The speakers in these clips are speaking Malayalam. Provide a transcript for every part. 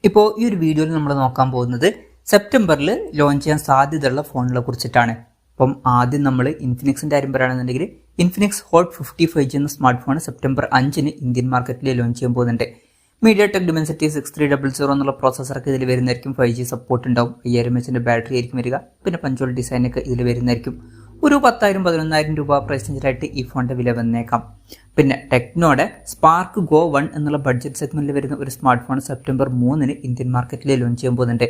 ഇപ്പോൾ ഈ ഒരു വീഡിയോയിൽ നമ്മൾ നോക്കാൻ പോകുന്നത് സെപ്റ്റംബറിൽ ലോഞ്ച് ചെയ്യാൻ സാധ്യതയുള്ള ഫോണുകളെ കുറിച്ചിട്ടാണ്. അപ്പം ആദ്യം നമ്മൾ ഇൻഫിനിക്സിൻ്റെ കാര്യം പറയുകയാണെന്നുണ്ടെങ്കിൽ ഇൻഫിനിക്സ് ഹോട്ട് 55G എന്ന സ്മാർട്ട് ഫോൺ സെപ്റ്റംബർ 5 ഇന്ത്യൻ മാർക്കറ്റിൽ ലോഞ്ച് ചെയ്യാൻ പോകുന്നുണ്ട്. MediaTek Dimensity 6300 എന്നുള്ള പ്രോസസ്സറൊക്കെ ഇതിൽ വരുന്നതായിരിക്കും. 5G സപ്പോർട്ട് ഉണ്ടാവും. 5000 mAh ബാറ്ററി ആയിരിക്കും വരിക. പിന്നെ പഞ്ചോൾ ഡിസൈനൊക്കെ ഇതിൽ വരുന്നതായിരിക്കും. ഒരു 10,000-11,000 രൂപ പ്രൈസ് റേഞ്ചിലായിട്ട് ഈ ഫോണിന്റെ വില വന്നേക്കാം. പിന്നെ ടെക്നോയുടെ സ്പാർക്ക് ഗോ 1 എന്നുള്ള ബഡ്ജറ്റ് സെഗ്മെന്റിൽ വരുന്ന ഒരു സ്മാർട്ട് ഫോൺ സെപ്റ്റംബർ 3 ഇന്ത്യൻ മാർക്കറ്റിൽ ലോഞ്ച് ചെയ്യാൻ പോകുന്നുണ്ട്.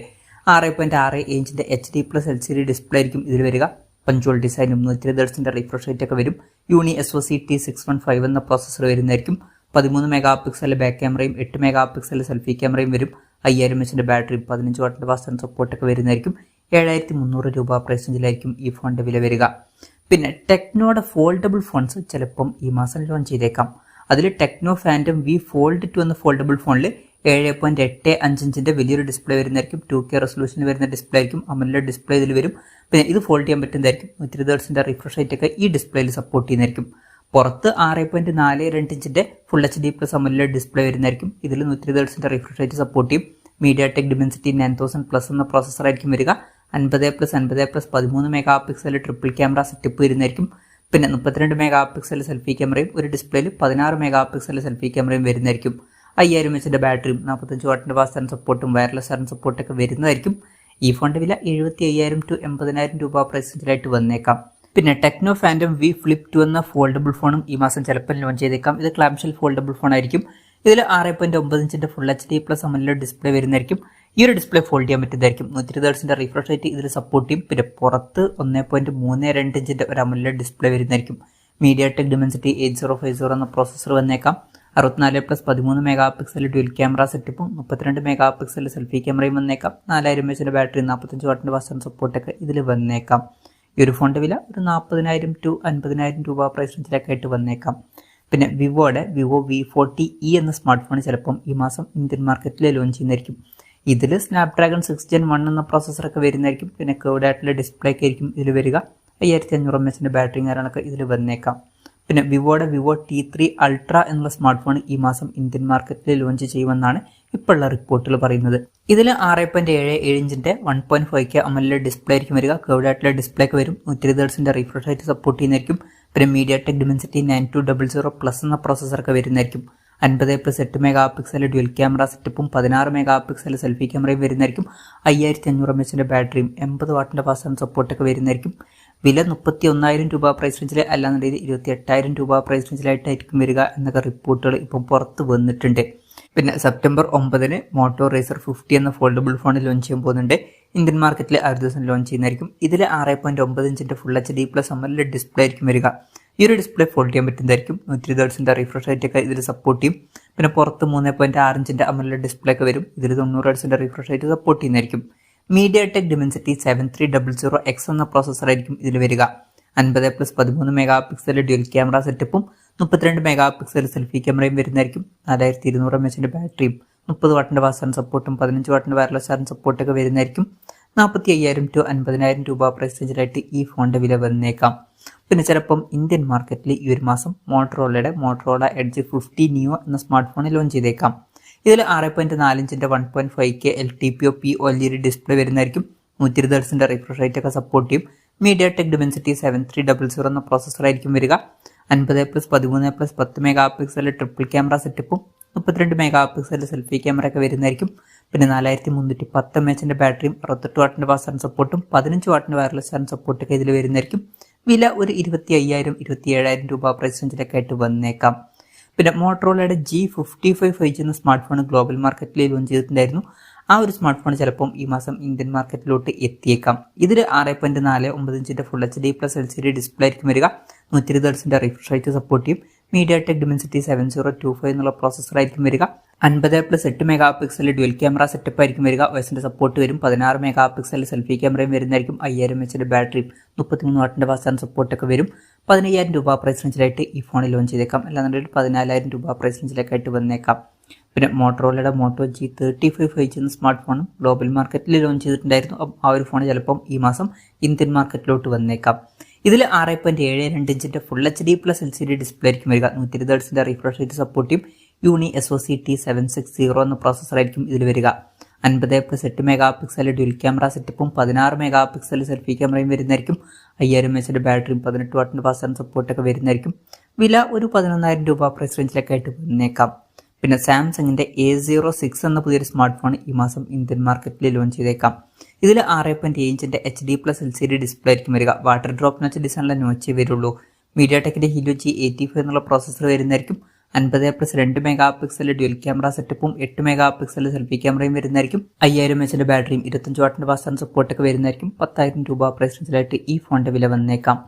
6.6 ഇഞ്ചിന്റെ HD+LCD ഡിസ്പ്ലേ ആയിരിക്കും ഇതിൽ വരിക. പഞ്ചോൾ ഡിസൈനും 120 റിഫ്രഷ് റേറ്റ് ഒക്കെ വരും. യൂണി SoC T615 എന്ന പ്രോസസ്സർ വരുന്നതായിരിക്കും. 13 മെഗാ പിക്സൽ ബാക്ക് ക്യാമറയും 8 മെഗാ പിക്സൽ സെൽഫി ക്യാമറയും വരും. 5000 mAh ബാറ്ററിയും 15 വാട്ടിന്റെ ഫാസ്റ്റ് സപ്പോർട്ടൊക്കെ വരുന്നതായിരിക്കും. 7,300 രൂപ പ്രൈസ് റേഞ്ചിലായിരിക്കും ഈ ഫോണിന്റെ വില വരിക. പിന്നെ ടെക്നോയുടെ ഫോൾഡബിൾ ഫോൺസ് ചിലപ്പം ഈ മാസം ലോഞ്ച് ചെയ്തേക്കാം. അതിൽ ടെക്നോ ഫാൻറ്റം V Fold 2 എന്ന ഫോൾഡബിൾ ഫോണിൽ 7.85 ഇഞ്ചിന്റെ വലിയൊരു ഡിസ്പ്ലേ വരുന്നതായിരിക്കും. 2K റെസൊല്യൂഷനിൽ വരുന്ന ഡിസ്പ്ലേ ആയിരിക്കും. AMOLED ഡിസ്പ്ലേ ഇതിൽ വരും. പിന്നെ ഇത് ഫോൾഡ് ചെയ്യാൻ പറ്റുന്നതായിരിക്കും. 120 റിഫ്രഷ് റേറ്റ് ഒക്കെ ഈ ഡിസ്പ്ലേയിൽ സപ്പോർട്ട് ചെയ്യുന്നതായിരിക്കും. പുറത്ത് 6.42 ഇഞ്ചിന്റെ ഫുൾ HD+ AMOLED ഡിസ്പ്ലേ വരുന്നതായിരിക്കും. ഇതിൽ 120 റിഫ്രഷ് റേറ്റ് സപ്പോർട്ട് ചെയ്യും. MediaTek Dimensity 9000+ എന്ന പ്രോസസ്സർ ആയിരിക്കും വരിക. 50+50+13 mega pixel triple camera setup വരുന്നതായിരിക്കും. പിന്നെ 32 മെഗാ പിക്സൽ സെൽഫി ക്യാമറയും ഒരു ഡിസ്പ്ലേയിൽ 16 മെഗാ പിക്സൽ സെൽഫി ക്യാമറയും വരുന്നതായിരിക്കും. 5000 mAh ബാറ്ററിയും 45 വാട്ടിന്റെ ഫാസ്റ്റ് ചാർജിംഗ് സപ്പോർട്ടും വയർലെസ് ചാർജിംഗ് സപ്പോർട്ടൊക്കെ വരുന്നതായിരിക്കും. ഈ ഫോണിന്റെ വില 75,000-80,000 രൂപ പ്രൈസ് റേഞ്ചിലായിട്ട് വന്നേക്കാം. പിന്നെ ടെക്നോ ഫാൻറ്റം V Flip 2 എന്ന ഫോൾഡബിൾ ഫോണും ഈ മാസം ചിലപ്പോൾ ലോഞ്ച് ചെയ്തേക്കാം. ഇത് ക്ലാംഷെൽ ഫോൾഡബിൾ ഫോൺ ആയിരിക്കും. ഇതിൽ 6.9 ഇഞ്ചിന്റെ ഫുൾ HD+ AMOLED ഡിസ്പ്ലേ വരുന്നതായിരിക്കും. ഈ ഒരു ഡിസ്പ്ലേ ഫോൾഡ് ചെയ്യാൻ പറ്റുന്നതായിരിക്കും. 120 റിഫ്രഷ് റേറ്റ് ഇതിൽ സപ്പോർട്ട് ചെയ്യും. പിന്നെ പുറത്ത് 1.32 ഇഞ്ചിന്റെ ഒരു AMOLED ഡിസ്പ്ലേ വരുന്നതായിരിക്കും. MediaTek Dimensity 8050 എന്ന പ്രോസസ്സർ വന്നേക്കാം. 64+13 മെഗാ പിക്സൽ ഡ്യുവൽ ക്യാമറ സെറ്റപ്പും 32 മെഗാ പിക്സൽ സെൽഫി ക്യാമറയും വന്നേക്കാം. 4000 mAh ബാറ്ററി 45 വാട്ടിന്റെ ഫാസ്റ്റ് ചാർജിംഗ് സപ്പോർട്ടൊക്കെ ഇതിൽ വന്നേക്കാം. ഈ ഒരു ഫോണിന്റെ വില ഒരു 40,000-50,000 രൂപ പ്രൈസ് റേഞ്ചിലൊക്കെ ആയിട്ട് വന്നേക്കാം. പിന്നെ വിവോയുടെ Vivo V40e എന്ന സ്മാർട്ട് ഫോൺ ചിലപ്പം ഈ മാസം ഇന്ത്യൻ മാർക്കറ്റിൽ ലോഞ്ച് ചെയ്യുന്നതായിരിക്കും. ഇതിൽ സ്നാപ്ഡ്രാഗൺ 6 Gen 1 എന്ന പ്രോസസ്സറൊക്കെ വരുന്നതായിരിക്കും. പിന്നെ കേർഡ് ആയിട്ടുള്ള ഡിസ്പ്ലേ ഒക്കെ ആയിരിക്കും ഇതിൽ വരിക. 5500 mAh ബാറ്ററി കാര്യങ്ങളൊക്കെ ഇതിൽ വന്നേക്കാം. പിന്നെ വിവോയുടെ Vivo T3 Ultra എന്നുള്ള സ്മാർട്ട് ഫോൺ ഈ മാസം ഇന്ത്യൻ മാർക്കറ്റിൽ ലോഞ്ച് ചെയ്യുമെന്നാണ് ഇപ്പോഴുള്ള റിപ്പോർട്ടുകൾ പറയുന്നത്. ഇതിൽ 6.77 ഇഞ്ചിന്റെ 1.5K AMOLED ഡിസ്പ്ലേ ആയിരിക്കും വരിക. കേർഡ് ആയിട്ടുള്ള ഡിസ്പ്ലേ ഒക്കെ വരും. 120 റിഫ്രഷ് റേറ്റ് സപ്പോർട്ട് ചെയ്യുന്നതായിരിക്കും. പിന്നെ MediaTek Dimensity 9200+ എന്ന പ്രോസസ്സറൊക്കെ വരുന്നതായിരിക്കും. 50+8 മെഗാ പിക്സൽ ഡ്യുവൽ ക്യാമറ സെറ്റപ്പും 16 മെഗാ പിക്സൽ സെൽഫി ക്യാമറയും വരുന്നതായിരിക്കും. 5500 mAh ബാറ്ററിയും 80 വാട്ടിന്റെ ഫാസ്റ്റ് ചാർജിംഗ് സപ്പോർട്ടൊക്കെ വരുന്നതായിരിക്കും. വില 31,000 രൂപ പ്രൈസ് റേഞ്ചിൽ അല്ലാന്നുണ്ടെങ്കിൽ 28,000 രൂപ പ്രൈസ് റേഞ്ചിലായിട്ടായിരിക്കും വരിക എന്നൊക്കെ റിപ്പോർട്ടുകൾ ഇപ്പം പുറത്ത് വന്നിട്ടുണ്ട്. പിന്നെ സെപ്റ്റംബർ 9 മോട്ടോ റേസർ 50 എന്ന ഫോൾഡബിൾ ഫോൺ ലോഞ്ച് ചെയ്യാൻ പോകുന്നുണ്ട്. ഇന്ത്യൻ മാർക്കറ്റിൽ ആ ഒരു ദിവസം ലോഞ്ച് ചെയ്യുന്നതായിരിക്കും. ഇതിൽ 6.9 ഇഞ്ചിന്റെ ഫുൾ HD+ AMOLED ഡിസ്പ്ലേ ആയിരിക്കും വരിക. ഈ ഒരു ഡിസ്പ്ലേ ഫോൾഡ് ചെയ്യാൻ പറ്റുന്നതായിരിക്കും. 120 റിഫ്രഷ് റേറ്റ് ഒക്കെ ഇതിൽ സപ്പോർട്ട് ചെയ്യും. പിന്നെ പുറത്ത് 3.6 ഇഞ്ചിന്റെ AMOLED ഡിസ്പ്ലേ ഒക്കെ വരും. ഇതിൽ 90 റിഫ്രഷ് റേറ്റ് സപ്പോർട്ട് ചെയ്യുന്നതായിരിക്കും. MediaTek Dimensity 7300X എന്ന പ്രോസസ്സർ ആയിരിക്കും ഇതിൽ വരിക. 50+13 മെഗാ പിക്സൽ ഡ്യുവൽ ക്യാമറ സെറ്റപ്പും 32 മെഗാ പിക്സൽ സെൽഫി ക്യാമറയും വരുന്നതായിരിക്കും. 4200 mAh ബാറ്ററിയും 30 വാട്ടിന്റെ ഫാസ്റ്റ് ചാർജിംഗ് സപ്പോർട്ടും 15 വാട്ടിന്റെ വയർലെസ് ചാർജിംഗ് സപ്പോർട്ടൊക്കെ വരുന്നതായിരിക്കും. 45,000-50,000 രൂപ പ്രൈസ് റേഞ്ചിലായിട്ട് ഈ ഫോണിന്റെ വില വന്നേക്കാം. പിന്നെ ചിലപ്പം ഇന്ത്യൻ മാർക്കറ്റിൽ ഈ ഒരു മാസം മോട്ടറോള എഡ്ജ് 50 Neo എന്ന സ്മാർട്ട് ഫോൺ ലോഞ്ച് ചെയ്തേക്കാം. ഇതിൽ 6.4 ഇഞ്ചിന്റെ 1.5K LTPO OLED ഡിസ്പ്ലേ വരുന്നതായിരിക്കും. 120 റിഫ്രഷ് റേറ്റ് ഒക്കെ സപ്പോർട്ട് ചെയ്യും. MediaTek Dimensity 7300 എന്ന പ്രോസസ്സർ ആയിരിക്കും വരിക. 50+13+10 മെഗാ പിക്സൽ ട്രിപ്പിൾ ക്യാമറ സെറ്റപ്പും 32 മെഗാ പിക്സൽ സെൽഫി ക്യാമറ ഒക്കെ വരുന്നതായിരിക്കും. പിന്നെ 4310 mAh ബാറ്ററിയും 68 വാട്ടിന്റെ ഫാസ്റ്റ് ചാർജിംഗ് സപ്പോർട്ടും 15 വാട്ടിന്റെ വയർലെസ് ചാർജിംഗ് സപ്പോർട്ടൊക്കെ ഇതിൽ വരുന്നതായിരിക്കും. വില ഒരു 25,000-27,000 രൂപ പ്രൈസ് റേഞ്ചിലൊക്കെ ആയിട്ട് വന്നേക്കാം. പിന്നെ മോട്ടറോളയുടെ G55 5G എന്ന സ്മാർട്ട് ഫോൺ ഗ്ലോബൽ മാർക്കറ്റിൽ ലോഞ്ച് ചെയ്തിട്ടുണ്ടായിരുന്നു. ആ ഒരു സ്മാർട്ട് ഫോൺ ചിലപ്പം ഈ മാസം ഇന്ത്യൻ മാർക്കറ്റിലോട്ട് എത്തിയേക്കാം. ഇതിൽ 6.49 ഇഞ്ചിന്റെ ഫുൾ HD+ LCD ഡിസ്പ്ലേ ആയിരിക്കും വരിക. 120 റിഫ്രഷ് റേറ്റ് സപ്പോർട്ട് ചെയ്യും. MediaTek Dimensity 7025 എന്നുള്ള പ്രോസസ്സർ ആയിരിക്കും വരിക. 50+8 mega pixel dual camera setup ആയിരിക്കും വരിക. OSന്റെ സപ്പോർട്ട് വരും. 16 മെഗാ പിക്സൽ സെൽഫി ക്യാമറയും വരുന്നതായിരിക്കും. 5000 mAh ബാറ്ററിയും 33 വാട്ടിന്റെ ഫാസ്റ്റ് ചാർജിംഗ് സപ്പോർട്ടൊക്കെ വരും. 15,000 രൂപ പ്രൈസ് റേഞ്ചിലായിട്ട് ഈ ഫോണിൽ ലോഞ്ച് ചെയ്തേക്കാം. അല്ലാന്നുണ്ടെങ്കിൽ 14,000 രൂപ പ്രൈസ് റേഞ്ചിലേക്കായിട്ട് വന്നേക്കാം. പിന്നെ മോട്ടറോളയുടെ Moto G35 5G എന്ന സ്മാർട്ട് ഫോണും ഗ്ലോബൽ മാർക്കറ്റിൽ ലോഞ്ച് ചെയ്തിട്ടുണ്ടായിരുന്നു. ആ ഒരു ഫോൺ ചിലപ്പം ഈ മാസം ഇന്ത്യൻ മാർക്കറ്റിലോട്ട് വന്നേക്കാം. ഇതിൽ 6.72 ഇഞ്ചിന്റെ ഫുൾ HD+ LCD ഡിസ്പ്ലേ ആയിരിക്കും വരിക. 120 റിഫ്രഷ് റേറ്റ് സപ്പോർട്ട് ചെയ്യും. യൂണി SoC T760 എന്ന പ്രോസസ്സർ ആയിരിക്കും ഇതിൽ വരിക. 50+8 മെഗാ പിക്സൽ ഡ്യുവൽ ക്യാമറ സെറ്റപ്പും 16 മെഗാ പിക്സൽ സെൽഫി ക്യാമറയും വരുന്നതായിരിക്കും. 5000 mAh ബാറ്ററിയും 18 വാട്ടിന്റെ ഫാസ്റ്റ് ചാർജിംഗ് സപ്പോർട്ടൊക്കെ വരുന്നതായിരിക്കും. വില ഒരു 11,000 രൂപ പ്രൈസ് റേഞ്ചിലൊക്കെ ആയിട്ട് വന്നേക്കാം. പിന്നെ സാംസങ്ങിന്റെ A06 എന്ന പുതിയൊരു സ്മാർട്ട് ഫോൺ ഈ മാസം ഇന്ത്യൻ മാർക്കറ്റിൽ ലോഞ്ച് ചെയ്തേക്കാം. ഇതിൽ 6.7 ഇഞ്ചിന്റെ HD+ LCD ഡിസ്പ്ലേ ആയിരിക്കും വരിക. വാട്ടർ ഡ്രോപ്പ് നോച്ച് ഡിസൈനിലെ നോച്ചേ വരുള്ളൂ. മീഡിയാടെക്കിന്റെ Helio G85 എന്നുള്ള പ്രോസസ്സർ വരുന്നതായിരിക്കും. 50+2 മെഗാ പിക്സൽ ഡ്യുവൽ ക്യാമറ സെറ്റപ്പും 8 മെഗാ പിക്സൽ സെൽഫി ക്യാമറയും വരുന്നതായിരിക്കും. 5000 mAh ബാറ്ററിയും 25 വാട്ടിന്റെ ഫാസ്റ്റ് ചാർജിംഗ് സപ്പോർട്ടൊക്കെ വരുന്നതായിരിക്കും. 10,000 രൂപ പ്രൈസ് റേഞ്ചിലായിട്ട് ഈ ഫോണിന്റെ വില വന്നേക്കാം.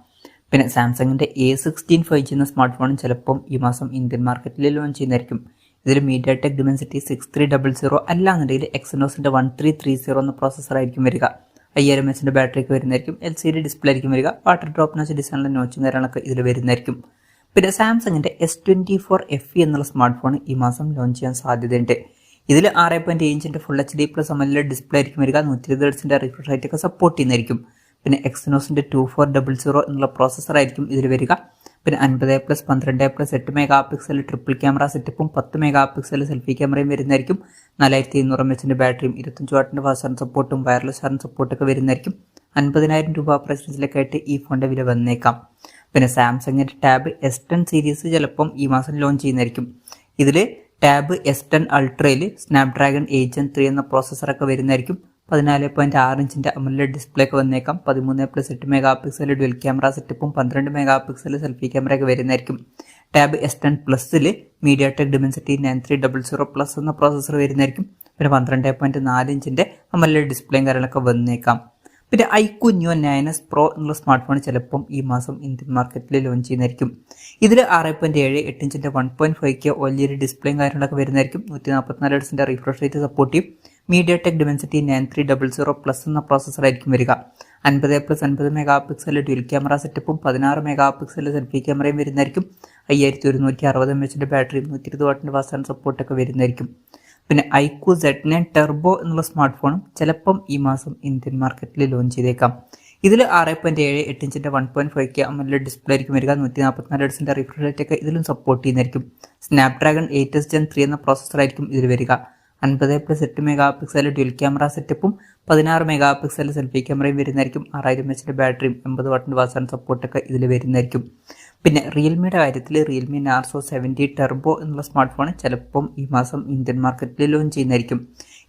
പിന്നെ സാംസങ്ങിന്റെ A16 5G എന്ന സ്മാർട്ട് ഫോണും ചിലപ്പം ഈ മാസം ഇന്ത്യൻ മാർക്കറ്റിൽ ലോഞ്ച് ചെയ്യുന്നതായിരിക്കും. ഇതിൽ മീഡിയാടെക് Dimensity 6300 അല്ലാന്നുണ്ടെങ്കിൽ എക്സിനോസിന്റെ 1330 എന്ന പ്രോസസ്സർ ആയിരിക്കും വരിക. 5000 mAh ബാറ്ററിക്ക് വരുന്നതായിരിക്കും. LCD ഡിസ്പ്ലേ ആയിരിക്കും വരിക. വാട്ടർ ഡ്രോപ്പ് നോച്ച് ഡിസൈനിലെ നോച്ചും കാര്യങ്ങളൊക്കെ ഇതിൽ വരുന്നതായിരിക്കും. പിന്നെ സാംസങ്ങിന്റെ S24 FE എന്നുള്ള സ്മാർട്ട് ഫോൺ ഈ മാസം ലോഞ്ച് ചെയ്യാൻ സാധ്യതയുണ്ട്. ഇതിൽ 6.7 ഇഞ്ചിന്റെ ഫുൾ HD+ AMOLED ഡിസ്പ്ലേ ആയിരിക്കും വരിക. 120 Hz റിഫ്രഷ് റേറ്റ് ഒക്കെ സപ്പോർട്ട് ചെയ്യുന്നതായിരിക്കും. പിന്നെ എക്സിനോസിന്റെ 2400 എന്നുള്ള പ്രോസസ്സർ ആയിരിക്കും ഇതിൽ വരിക. പിന്നെ 50+12+8 മെഗാ പിക്സൽ ട്രിപ്പിൾ ക്യാമറ സെറ്റപ്പും 10 മെഗാ പിക്സൽ സെൽഫി ക്യാമറയും വരുന്നതായിരിക്കും. 4700 mAh ബാറ്ററിയും 25 വാട്ടിന്റെ ഫാസ്റ്റ് ചാർജിംഗ് സപ്പോർട്ടും വയർലെസ് ചാർജിംഗ് സപ്പോർട്ടൊക്കെ വരുന്നതായിരിക്കും. 50,000 രൂപ പ്രൈസ് റേഞ്ചിലൊക്കെ ആയിട്ട് ഈ ഫോണിന്റെ വില വന്നേക്കാം. പിന്നെ സാംസങ്ങിന്റെ ടാബ് S10 സീരീസ് ചിലപ്പം ഈ മാസം ലോഞ്ച് ചെയ്യുന്നതായിരിക്കും. ഇതിൽ ടാബ് S10 അൾട്രയിൽ സ്നാപ്ഡ്രാഗൺ 8 Gen 3 എന്ന പ്രോസസ്സറൊക്കെ വരുന്നതായിരിക്കും. 14.6 ഇഞ്ചിന്റെ AMOLED ഡിസ്പ്ലേ ഒക്കെ വന്നേക്കാം. 13+8 മെഗാ പിക്സൽ ഡ്യുവൽ ക്യാമറ സെറ്റപ്പും 12 മെഗാ പിക്സൽ സെൽഫി ക്യാമറയൊക്കെ വരുന്നതായിരിക്കും. ടാബ് S10 Plusൽ മീഡിയാടെക് Dimensity 9300+ എന്ന പ്രോസസ്സർ വരുന്നതായിരിക്കും. പിന്നെ 12.4 ഇഞ്ചിന്റെ AMOLED ഡിസ്പ്ലേയും കാര്യങ്ങളൊക്കെ വന്നേക്കാം. പിന്നെ iQOO Neo 9s Pro എന്നുള്ള സ്മാർട്ട് ഫോൺ ചിലപ്പം ഈ മാസം ഇന്ത്യൻ മാർക്കറ്റിൽ ലോഞ്ച് ചെയ്യുന്നതായിരിക്കും. ഇതിൽ 6.7 ഇഞ്ചിന്റെ 1.5K OLED ഡിസ്പ്ലേയും കാര്യങ്ങളൊക്കെ വരുന്നതായിരിക്കും. 144 Hz റിഫ്രഷ് റേറ്റ് സപ്പോർട്ട് ചെയ്യും. മീഡിയാടെക് Dimensity 9300+ എന്ന പ്രോസസ്സർ ആയിരിക്കും വരിക. 50+50 മെഗാ പിക്സൽ ഡ്യുവൽ ക്യാമറ സെറ്റപ്പും 16 മെഗാ പിക്സൽ സെൽഫി ക്യാമറയും വരുന്നതായിരിക്കും. 5160 mAh ബാറ്ററിയും 120 വാട്ടിന്റെ ഫാസ്റ്റ് ചാർജിംഗ് സപ്പോർട്ടൊക്കെ വരുന്നതായിരിക്കും. പിന്നെ iQOO Z9 Turbo എന്നുള്ള സ്മാർട്ട് ഫോണും ചിലപ്പം ഈ മാസം ഇന്ത്യൻ മാർക്കറ്റിൽ ലോഞ്ച് ചെയ്തേക്കാം. ഇതിൽ 6.7 ഇഞ്ചിന്റെ 1.5K AMOLED ഡിസ്പ്ലേ ആയിരിക്കും വരിക. 144 Hz റിഫ്രഷ് റേറ്റ് ഒക്കെ ഇതിലും സപ്പോർട്ട് ചെയ്യുന്നതായിരിക്കും. സ്നാപ്ഡ്രാഗൺ 8 Gen 3 എന്ന പ്രോസസ്സർ ആയിരിക്കും ഇതിൽ വരിക. 50+8 മെഗാ പിക്സൽ ഡ്യുവൽ ക്യാമറ സെറ്റപ്പും 16 മെഗാ പിക്സൽ സെൽഫി ക്യാമറയും വരുന്നതായിരിക്കും. 6000 mAh ബാറ്ററിയും 80 വാട്ടിന്റെ ഫാസ്റ്റ് ചാർജിംഗ് സപ്പോർട്ടൊക്കെ ഇതിൽ വരുന്നതായിരിക്കും. പിന്നെ റിയൽമിയുടെ കാര്യത്തിൽ റിയൽമി Narzo 70 Turbo എന്നുള്ള സ്മാർട്ട് ഫോൺ ചിലപ്പം ഈ മാസം ഇന്ത്യൻ മാർക്കറ്റിൽ ലോഞ്ച് ചെയ്യുന്നതായിരിക്കും.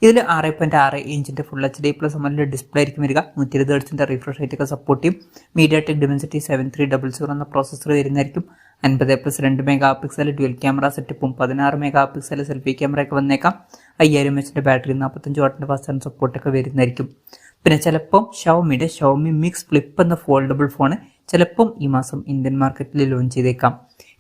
ഇതിൽ 6.6 ഇഞ്ചിന്റെ ഫുൾ HD+ AMOLED ഡിസ്പ്ലേ ആയിരിക്കും വരിക. 120 Hz റിഫ്രഷ് റേറ്റ് ഒക്കെ സപ്പോർട്ട് ചെയ്യും. മീഡിയാടെക് Dimensity 7300 എന്ന പ്രോസസ്സർ വരുന്നതായിരിക്കും. 50+2 മെഗാ പിക്സൽ ഡ്യുവൽ ക്യാമറ സെറ്റപ്പും 16 മെഗാ പിക്സൽ സെൽഫി ക്യാമറയൊക്കെ വന്നേക്കാം. 5000 mAh ബാറ്ററി 45 വാട്ടിന്റെ ഫാസ്റ്റ് ചാർജിംഗ് സപ്പോർട്ടൊക്കെ വരുന്നതായിരിക്കും. പിന്നെ ചിലപ്പം ഷവോമി മിക്സ് ഫ്ലിപ്പ് എന്ന ഫോൾഡബിൾ ഫോൺ ചിലപ്പം ഈ മാസം ഇന്ത്യൻ മാർക്കറ്റിൽ ലോഞ്ച് ചെയ്തേക്കാം.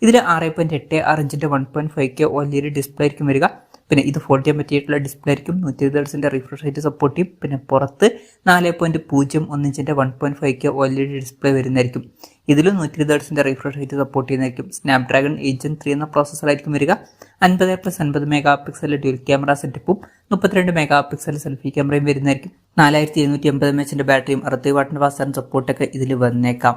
ഇതിൽ 6.86 ഇഞ്ചിന്റെ 1.5K OLED ഡിസ്പ്ലേ ആയിരിക്കും വരിക. പിന്നെ ഇത് ഫോൾഡ് ചെയ്യാൻ പറ്റിയിട്ടുള്ള ഡിസ്പ്ലേ ആയിരിക്കും. 120 Hz റിഫ്രഷ് റേറ്റ് സപ്പോർട്ട് ചെയ്യും. പിന്നെ പുറത്ത് 4.01 ഇഞ്ചിന്റെ 1.5K OLED ഡിസ്പ്ലേ വരുന്നതായിരിക്കും. ഇതിലും 120 Hz റിഫ്രഷ് റേറ്റ് സപ്പോർട്ട് ചെയ്യുന്നതായിരിക്കും. സ്നാപ്ഡ്രാഗൺ 8 Gen 3 എന്ന പ്രോസസ്സർ ആയിരിക്കും വരിക. 50+50 മെഗാ പിക്സൽ ഡ്യുവൽ ക്യാമറ സെറ്റപ്പും 32 മെഗാ പിക്സൽ സെൽഫി ക്യാമറയും വരുന്നതായിരിക്കും. 4780 mAh ബാറ്ററിയും 60 വാട്ടിന്റെ ഫാസ്റ്റ് ചാർജിംഗ് സപ്പോർട്ടൊക്കെ ഇതിൽ വന്നേക്കാം.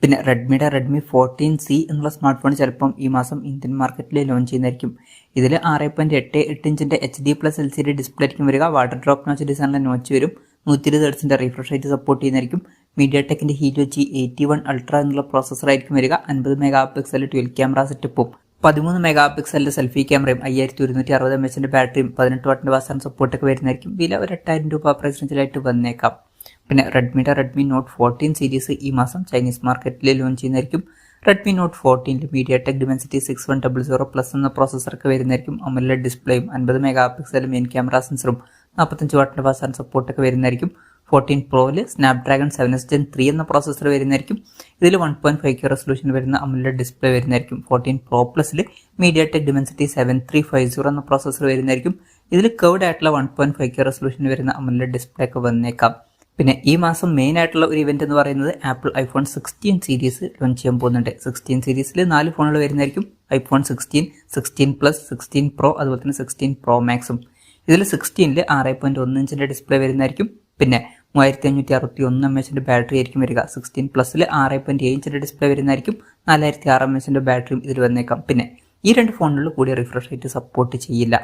പിന്നെ റെഡ്മി 14C എന്നുള്ള സ്മാർട്ട് ഫോൺ ചിലപ്പം ഈ മാസം ഇന്ത്യൻ മാർക്കറ്റിൽ ലോഞ്ച് ചെയ്യുന്നതായിരിക്കും. ഇതിൽ 6.8 ഇഞ്ചിന്റെ HD+ LCD ഡിസ്പ്ലേ ആയിരിക്കും വരിക. വാട്ടർ ഡ്രോപ്പ് നോച്ച് ഡിസൈനിലെ നോച്ച് വരും. 120 Hz റിഫ്രഷ് റേറ്റ് സപ്പോർട്ട് ചെയ്യുന്നതായിരിക്കും. മീഡിയാടെക്കിന്റെ Helio G81 Ultra എന്നുള്ള പ്രോസസ്സർ ആയിരിക്കും വരിക. 50 മെഗാ പിക്സൽ ഡ്യുവൽ ക്യാമറ സെറ്റപ്പും 13 മെഗാ പിക്സലിന്റെ സെൽഫി ക്യാമറയും 5160 mAh ബാറ്ററിയും 18 വാട്ടിന്റെ ഫാസ്റ്റ് ചാർജിംഗ് സപ്പോർട്ടൊക്കെ വരുന്നതായിരിക്കും. വില ഒരു 8000 രൂപ പ്രൈസ് റേഞ്ചിലായിട്ട് വന്നേക്കാം. പിന്നെ റെഡ്മി നോട്ട് 14 സീരീസ് ഈ മാസം ചൈനീസ് മാർക്കറ്റിൽ ലോഞ്ച് ചെയ്യുന്നതായിരിക്കും. റെഡ്മി നോട്ട് 14 മീഡിയാടെക് Dimensity 6100+ എന്ന പ്രോസസ്സറൊക്കെ വരുന്നതായിരിക്കും. AMOLED ഡിസ്പ്ലേയും 50 മെഗാ പിക്സൽ മെയിൻ ക്യാമറ സെൻസറും 45 വാട്ടിന്റെ ഫാസ്റ്റ് ചാർജിംഗ് സപ്പോർട്ടൊക്കെ വരുന്നതായിരിക്കും. 14 Proയിൽ സ്നാപ്ഡ്രാഗൺ 7s Gen 3 എന്ന പ്രോസസ്സർ വരുന്നതായിരിക്കും. ഇതിൽ 1.5K റെസൊല്യൂഷൻ വരുന്ന AMOLED ഡിസ്പ്ലേ വരുന്നതായിരിക്കും. 14 Pro Plusൽ മീഡിയാടെക് Dimensity 7350 എന്ന പ്രോസസ്സർ വരുന്നതായിരിക്കും. ഇതിൽ കർവ്ഡ് ആയിട്ടുള്ള 1.5K റെസൊല്യൂഷൻ വരുന്ന AMOLED ഡിസ്പ്ലേ ഒക്കെ വന്നേക്കാം. പിന്നെ ഈ മാസം മെയിൻ ആയിട്ടുള്ള ഒരു ഇവന്റ് എന്ന് പറയുന്നത് ആപ്പിൾ iPhone 16 സീരീസ് ലോഞ്ച് ചെയ്യാൻ പോകുന്നുണ്ട്. 16 സീരീസിൽ 4 ഫോണുകൾ വരുന്നതായിരിക്കും. iPhone 16, 16 Plus, 16 Pro, അതുപോലെ തന്നെ 16 Pro Maxും. ഇതിൽ 16ൽ 6.1 ഇഞ്ചിന്റെ ഡിസ്പ്ലേ വരുന്നതായിരിക്കും. പിന്നെ 3561 mAh ബാറ്ററി ആയിരിക്കും വരിക. 16 Plusൽ 6.7 ഇഞ്ചിന്റെ ഡിസ്പ്ലേ വരുന്നതായിരിക്കും. 4006 mAh ബാറ്ററിയും ഇതിൽ വന്നേക്കാം. പിന്നെ ഈ രണ്ട് ഫോണുകളിൽ കൂടിയ റിഫ്രഷ് റേറ്റ് സപ്പോർട്ട് ചെയ്യില്ല.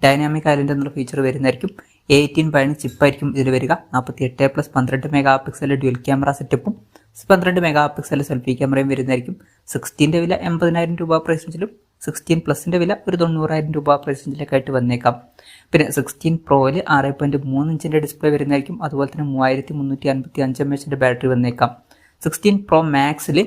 ഡൈനാമിക് ഐലൻഡ് എന്നുള്ള ഫീച്ചർ വരുന്നതായിരിക്കും. 18 ബൈണിക് ചിപ്പായിരിക്കും ഇതിൽ വരിക. 48+ 12 മെഗാ പിക്സൽ ഡ്യുവൽ ക്യാമറ സെറ്റപ്പും 12 മെഗാ പിക്സൽ സെൽഫി ക്യാമറയും വരുന്നതായിരിക്കും. 16ന്റെ വില 80,000 രൂപ പ്രൈസ് റേഞ്ചിലും 16+ന്റെ വില ഒരു 90,000 രൂപ പ്രൈസ് റേഞ്ചിലേക്കായിട്ട് വന്നേക്കാം. പിന്നെ 16 പ്രോയിൽ 6.3 ഇഞ്ചിന്റെ ഡിസ്പ്ലേ വരുന്നതായിരിക്കും. അതുപോലെ തന്നെ 3355 mAh ബാറ്ററി വന്നേക്കാം. 16 പ്രോ മാക്സിൽ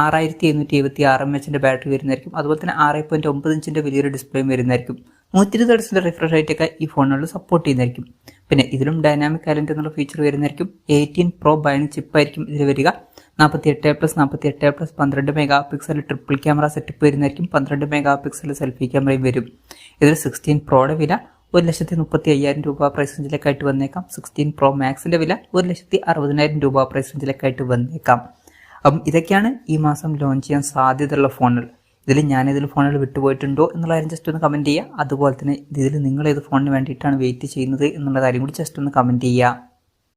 6776 mAh ബാറ്ററി വരുന്നതായിരിക്കും. അതുപോലെ തന്നെ 6.9 ഇഞ്ചിന്റെ വലിയൊരു ഡിസ്പ്ലേയും വരുന്നതായിരിക്കും. 120 Hz റിഫ്രഷ് റേറ്റ് ഒക്കെ ഈ ഫോണുകളിൽ സപ്പോർട്ട് ചെയ്യുന്നതായിരിക്കും. പിന്നെ ഇതിലും ഡൈനാമിക് ഐലൻഡ് എന്നുള്ള ഫീച്ചർ വരുന്നതായിരിക്കും. 18 പ്രോ ബൈണിക് ചിപ്പായിരിക്കും ഇതിൽ വരിക. 48+48+12 mega pixel triple camera setup വരുന്നതായിരിക്കും. 12 മെഗാ പിക്സൽ സെൽഫി ക്യാമറയും വരും. ഇതിൽ 16 പ്രോയുടെ വില 1,35,000 രൂപ പ്രൈസ് റേഞ്ചിലേക്കായിട്ട് വന്നേക്കാം. 16 പ്രോ മാക്സിന്റെ വില 1,60,000 രൂപ പ്രൈസ് റേഞ്ചിലേക്കായിട്ട് വന്നേക്കാം. അപ്പം ഇതൊക്കെയാണ് ഈ മാസം ലോഞ്ച് ചെയ്യാൻ സാധ്യതയുള്ള ഫോണുകൾ. ഇതിൽ ഫോണുകൾ വിട്ടുപോയിട്ടുണ്ടോ എന്നുള്ള കാര്യം ജസ്റ്റ് ഒന്ന് കമൻറ്റ് ചെയ്യുക. അതുപോലെ തന്നെ ഇതിൽ നിങ്ങൾ ഏത് ഫോണിന് വേണ്ടിയിട്ടാണ് വെയിറ്റ് ചെയ്യുന്നത് എന്നുള്ള കാര്യം കൂടി ജസ്റ്റ് ഒന്ന് കമൻറ്റ് ചെയ്യുക.